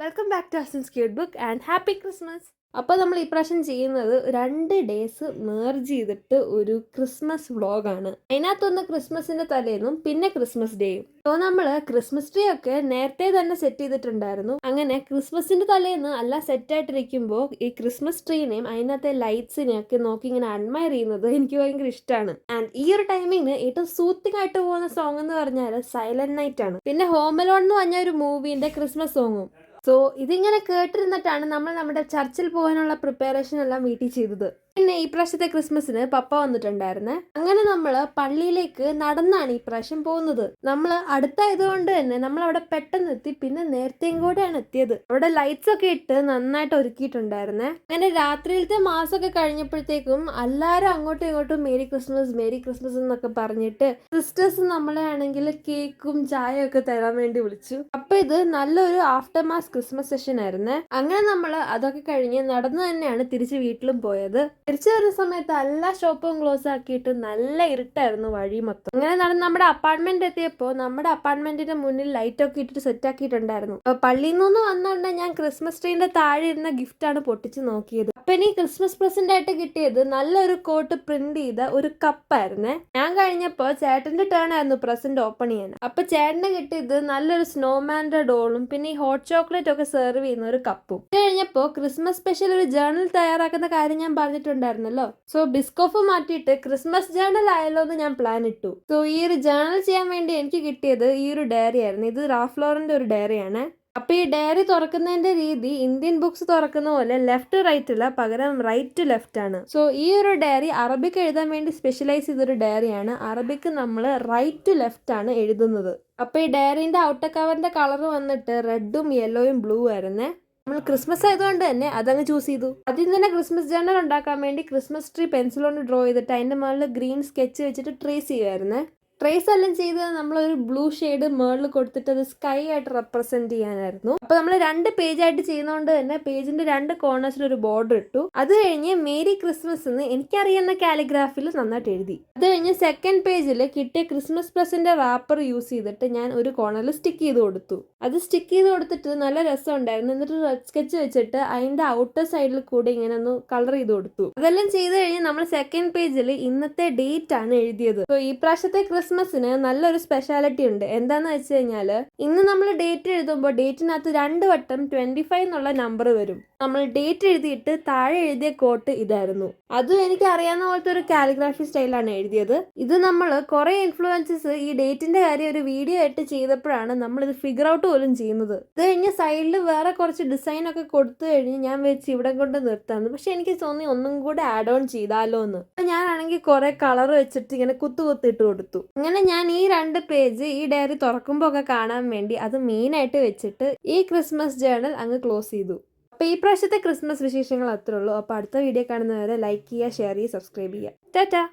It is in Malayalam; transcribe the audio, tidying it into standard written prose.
Welcome back to Asans cute book and happy Christmas. അപ്പോൾ നമ്മൾ ഈ പ്രാവശ്യം ചെയ്യുന്നത് 2 ഡേയ്സ് മേർജ് ചെയ്തിട്ട് ഒരു ക്രിസ്മസ് വ്ളോഗാണ്. അതിനകത്തൊന്ന് ക്രിസ്മസിന്റെ തലേന്നും പിന്നെ ക്രിസ്മസ് ഡേയും. അപ്പോൾ നമ്മൾ ക്രിസ്മസ് ട്രീ ഒക്കെ നേരത്തെ തന്നെ സെറ്റ് ചെയ്തിട്ടുണ്ടായിരുന്നു. അങ്ങനെ ക്രിസ്മസിന്റെ തലേന്ന് എല്ലാം സെറ്റായിട്ടിരിക്കുമ്പോൾ ഈ ക്രിസ്മസ് ട്രീനെയും അതിനകത്തെ ലൈറ്റ്സിനെയും ഒക്കെ നോക്കി ഇങ്ങനെ അഡ്മയർ ചെയ്യുന്നത് എനിക്ക് ഭയങ്കര ഇഷ്ടമാണ്. ആൻഡ് ഈ ഒരു ടൈമിങ്ങിന് ഏറ്റവും സൂത്തിങ് ആയിട്ട് പോകുന്ന സോങ് എന്ന് പറഞ്ഞാൽ സൈലന്റ് നൈറ്റ് ആണ്. പിന്നെ ഹോം അലോൺ എന്ന് പറഞ്ഞ ഒരു മൂവിന്റെ ക്രിസ്മസ് സോങ്ങും. സോ ഇതിങ്ങനെ കേട്ടിരുന്നിട്ടാണ് നമ്മൾ നമ്മുടെ ചർച്ചിൽ പോകാനുള്ള പ്രിപ്പറേഷൻ എല്ലാം വീട്ടിൽ ചെയ്തത്. പിന്നെ ഈ പ്രാവശ്യത്തെ ക്രിസ്മസിന് പപ്പ വന്നിട്ടുണ്ടായിരുന്നേ. അങ്ങനെ നമ്മൾ പള്ളിയിലേക്ക് നടന്നാണ് ഈ പ്രാവശ്യം പോകുന്നത്. നമ്മൾ അടുത്തായതുകൊണ്ട് തന്നെ നമ്മൾ അവിടെ പെട്ടെന്ന് എത്തി. പിന്നെ നേരത്തെയും കൂടെയാണ് എത്തിയത്. അവിടെ ലൈറ്റ്സ് ഒക്കെ ഇട്ട് നന്നായിട്ട് ഒരുക്കിയിട്ടുണ്ടായിരുന്നേ. അങ്ങനെ രാത്രിയിലത്തെ മാസമൊക്കെ കഴിഞ്ഞപ്പോഴത്തേക്കും എല്ലാവരും അങ്ങോട്ടും ഇങ്ങോട്ടും മേരി ക്രിസ്മസ് എന്നൊക്കെ പറഞ്ഞിട്ട് സിസ്റ്റേഴ്സ് നമ്മളെ ആണെങ്കിൽ കേക്കും ചായയും ഒക്കെ തരാൻ വേണ്ടി വിളിച്ചു. അപ്പൊ ഇത് നല്ലൊരു ആഫ്റ്റർ മാസ് ക്രിസ്മസ് സെഷൻ ആയിരുന്നേ. അങ്ങനെ നമ്മൾ അതൊക്കെ കഴിഞ്ഞ് നടന്നു തന്നെയാണ് തിരിച്ച് വീട്ടിലും പോയത്. തിരിച്ചു വരുന്ന സമയത്ത് എല്ലാ ഷോപ്പും ക്ലോസ് ആക്കിയിട്ട് നല്ല ഇരുട്ടായിരുന്നു വഴി മൊത്തം. അങ്ങനെ നടന്ന് നമ്മുടെ അപ്പാർട്ട്മെന്റ് എത്തിയപ്പോൾ നമ്മുടെ അപ്പാർട്ട്മെന്റിന്റെ മുന്നിൽ ലൈറ്റ് ഒക്കെ ഇട്ടിട്ട് സെറ്റ് ആക്കിയിട്ടുണ്ടായിരുന്നു. അപ്പൊ പള്ളിയിൽ നിന്ന് വന്നോണ്ട് ഞാൻ ക്രിസ്മസ് ട്രീന്റെ താഴെ ഇരുന്ന ഗിഫ്റ്റ് ആണ് പൊട്ടിച്ച് നോക്കിയത്. അപ്പൊ എനിക്ക് ക്രിസ്മസ് പ്രസന്റ് ആയിട്ട് കിട്ടിയത് നല്ലൊരു കോട്ട് പ്രിന്റ് ചെയ്ത ഒരു കപ്പായിരുന്നേ. ഞാൻ കഴിഞ്ഞപ്പോ ചേട്ടന്റെ ടേൺ ആയിരുന്നു പ്രസന്റ് ഓപ്പൺ ചെയ്യാൻ. അപ്പൊ ചേട്ടന് കിട്ടിയത് നല്ലൊരു സ്നോമാന്റെ ഡോളും പിന്നെ ഈ ഹോട്ട് ചോക്ലേറ്റ് ഒക്കെ സെർവ് ചെയ്യുന്ന ഒരു കപ്പും. കഴിഞ്ഞപ്പോ ക്രിസ്മസ് സ്പെഷ്യൽ ഒരു ജേർണൽ തയ്യാറാക്കുന്ന കാര്യം ഞാൻ പറഞ്ഞിട്ടുണ്ടായിരുന്നല്ലോ. സോ ബിസ്കോഫ് മാറ്റിയിട്ട് ക്രിസ്മസ് ജേർണൽ ആയല്ലോ എന്ന് ഞാൻ പ്ലാൻ ഇട്ടു. സോ ഈ ഒരു ജേർണൽ ചെയ്യാൻ വേണ്ടി എനിക്ക് കിട്ടിയത് ഈ ഒരു ഡയറി ആയിരുന്നു. ഇത് റാൽഫ് ലോറന്റെ ഒരു ഡയറിയാണ്. അപ്പൊ ഈ ഡയറി തുറക്കുന്നതിന്റെ രീതി ഇന്ത്യൻ ബുക്സ് തുറക്കുന്ന പോലെ ലെഫ്റ്റ് ടു റൈറ്റ് അല്ല, പകരം റൈറ്റ് ടു ലെഫ്റ്റ് ആണ്. സോ ഈ ഒരു ഡയറി അറബിക് എഴുതാൻ വേണ്ടി സ്പെഷ്യലൈസ് ചെയ്തൊരു ഡയറിയാണ്. അറബിക്ക് നമ്മൾ റൈറ്റ് ടു ലെഫ്റ്റ് ആണ് എഴുതുന്നത്. അപ്പൊ ഈ ഡയറിന്റെ ഔട്ടർ കവറിന്റെ കളർ വന്നിട്ട് റെഡും യെല്ലോയും ബ്ലൂ ആയിരുന്നേ. നമ്മൾ ക്രിസ്മസ് ആയതുകൊണ്ട് തന്നെ അതങ്ങ് ചൂസ് ചെയ്തു. അതിൽ തന്നെ ക്രിസ്മസ് ജേർണൽ ഉണ്ടാക്കാൻ വേണ്ടി ക്രിസ്മസ് ട്രീ പെൻസിൽ കൊണ്ട് ഡ്രോ ചെയ്തിട്ട് അതിന്റെ മുകളിൽ ഗ്രീൻ സ്കെച്ച് വെച്ചിട്ട് ട്രേസ് ചെയ്യുമായിരുന്നേ. ട്രേസ് എല്ലാം ചെയ്തത് നമ്മളൊരു ബ്ലൂ ഷെയ്ഡ് മേളിൽ കൊടുത്തിട്ട് അത് സ്കൈ ആയിട്ട് റെപ്രസെന്റ് ചെയ്യാനായിരുന്നു. അപ്പൊ നമ്മൾ 2 പേജായിട്ട് ചെയ്യുന്നതുകൊണ്ട് തന്നെ പേജിന്റെ 2 കോർണേഴ്സിൽ ഒരു ബോർഡർ ഇട്ടു. അത് കഴിഞ്ഞ് മേരി ക്രിസ്മസ് എന്ന് എനിക്കറിയുന്ന കാലിഗ്രാഫിൽ നന്നായിട്ട് എഴുതി. അത് കഴിഞ്ഞ് സെക്കൻഡ് പേജിൽ കിട്ടിയ ക്രിസ്മസ് പ്രസന്റ് റാപ്പർ യൂസ് ചെയ്തിട്ട് ഞാൻ ഒരു കോർണറിൽ സ്റ്റിക്ക് ചെയ്ത് കൊടുത്തു. അത് സ്റ്റിക്ക് ചെയ്ത് കൊടുത്തിട്ട് നല്ല രസം ഉണ്ടായിരുന്നു. എന്നിട്ട് റെഡ് സ്കെച്ച് വെച്ചിട്ട് അതിന്റെ ഔട്ടർ സൈഡിൽ കൂടെ ഇങ്ങനെ ഒന്ന് കളർ ചെയ്ത് കൊടുത്തു. അതെല്ലാം ചെയ്ത് കഴിഞ്ഞ് നമ്മൾ സെക്കൻഡ് പേജിൽ ഇന്നത്തെ ഡേറ്റ് ആണ് എഴുതിയത്. സോ ഈ പ്രാവശ്യത്തെ ക്രിസ്മസിന് നല്ലൊരു സ്പെഷ്യാലിറ്റി ഉണ്ട്. എന്താന്ന് വെച്ച് കഴിഞ്ഞാൽ ഇന്ന് നമ്മൾ ഡേറ്റ് എഴുതുമ്പോൾ ഡേറ്റിനകത്ത് 2 വട്ടം 25 എന്നുള്ള നമ്പർ വരും. നമ്മൾ ഡേറ്റ് എഴുതിയിട്ട് താഴെ എഴുതിയ കോട്ട് ഇതായിരുന്നു. അതും എനിക്ക് അറിയാവുന്ന പോലത്തെ ഒരു കാലിഗ്രാഫി സ്റ്റൈലാണ് എഴുതിയത്. ഇത് നമ്മൾ കുറെ ഇൻഫ്ലുവൻസസ് ഈ ഡേറ്റിന്റെ കാര്യം ഒരു വീഡിയോ ആയിട്ട് ചെയ്തപ്പോഴാണ് നമ്മൾ ഇത് ഫിഗർ ഔട്ട് പോലും ചെയ്യുന്നത്. ഇത് കഴിഞ്ഞ് സൈഡിൽ വേറെ കുറച്ച് ഡിസൈൻ ഒക്കെ കൊടുത്തു കഴിഞ്ഞ് ഞാൻ വെച്ച് ഇവിടെ കൊണ്ട് നിർത്താമെന്ന്. പക്ഷെ എനിക്ക് തോന്നി ഒന്നും കൂടെ ആഡ് ഓൺ ചെയ്താലോ എന്ന്. ഞാനാണെങ്കിൽ കുറെ കളർ വെച്ചിട്ട് ഇങ്ങനെ കുത്തിട്ട് കൊടുത്തു. അങ്ങനെ ഞാൻ ഈ 2 പേജ് ഈ ഡയറി തുറക്കുമ്പോൾ ഒക്കെ കാണാൻ വേണ്ടി അത് മെയിനായിട്ട് വെച്ചിട്ട് ഈ ക്രിസ്മസ് ജേർണൽ അങ്ങ് ക്ലോസ് ചെയ്തു. അപ്പോൾ ഈ പ്രാവശ്യത്തെ ക്രിസ്മസ് വിശേഷങ്ങൾ അത്രേ ഉള്ളൂ. അപ്പോൾ അടുത്ത വീഡിയോ കാണുന്നവരെ ലൈക്ക് ചെയ്യുക, ഷെയർ ചെയ്യുക, സബ്സ്ക്രൈബ് ചെയ്യുക. ടാറ്റാ.